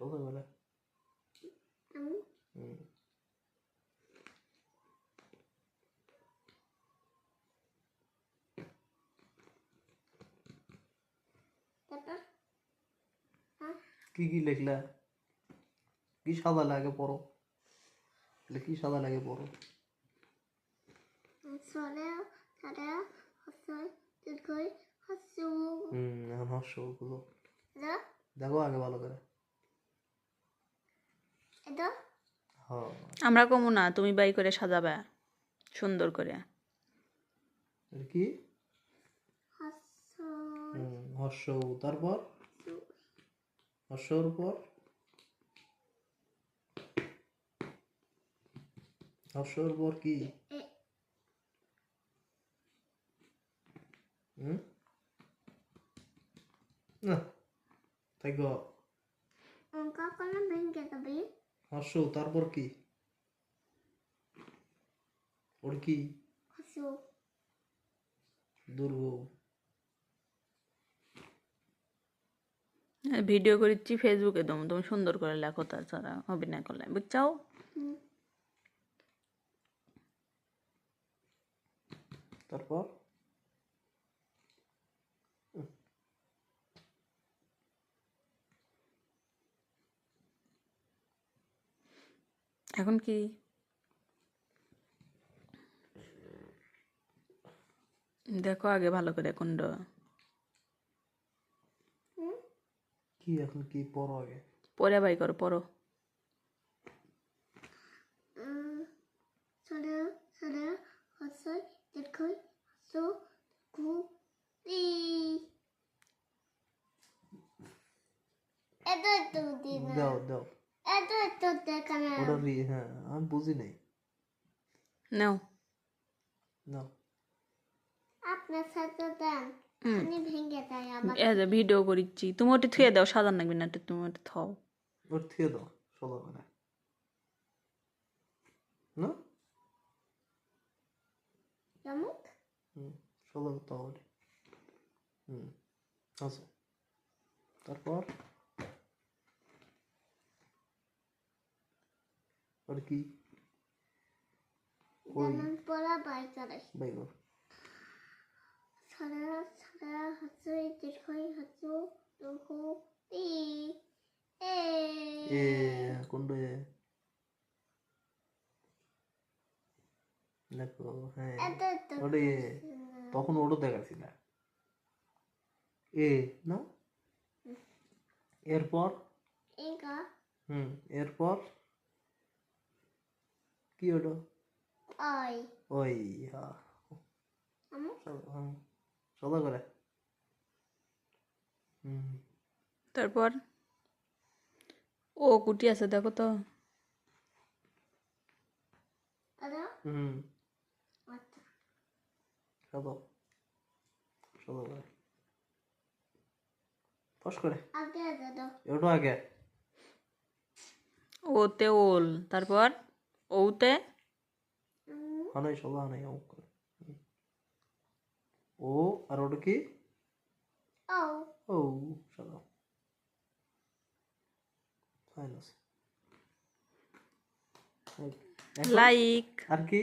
সোজা করে কি কি লিখলা কি সাদা লাগে পড়ো কি সাদা লাগে পড়ো এখন হর্ষ গুলো দেখো আগে ভালো করে আমরা কমু না তুমি বাই করে সাজাবে সুন্দর করে কি হর্ষ তারপর হর্ষর পর হর্ষর পর কি না তাই গো হর্ষ তারপর কি ওর কি দুর্গ ভিডিও করেছি ফেসবুকে তুমি সুন্দর করে লেখো তাছাড়া অভিনয় করলে বুঝছাও তারপর এখন কি দেখো আগে ভালো করে কোনটা কি এখন কি পড়ো আগে পরে বাই করো পড়ো দাও দাও ওটা হ্যাঁ আমি বুঝি নাই নাও নাও আপনার সাথে দেন আমি ভেঙে দেয় আবার ভিডিও করেছি তুমি ওটা থুয়ে দাও সাজান লাগবে না তুমি ওটা থাও ওর থুয়ে দাও সোজা করে না কেমন সোজা করতে হবে আচ্ছা তারপর আর কি যেমন পড়া বাই করে বাই কর সারা সারা হাসু দীর্ঘই হাসু দুহু ই এ কোনটা দেখো হ্যাঁ ওটা তখন ওটা দেখাচ্ছি না এ না এরপর এগা এরপর কি ওটা আই ওই হ্যাঁ সোজা করে তারপর ও কুটি আছে দেখো তো আদা আচ্ছা সোজা সোজা করে ফস করে আগে দাদা ওটা আগে ওতে ওল তারপর ওতে হানাই সোজা হানাই ও করে ও আর ওটা কি ও ও সোজা ফাইন আছে লাইক আর কি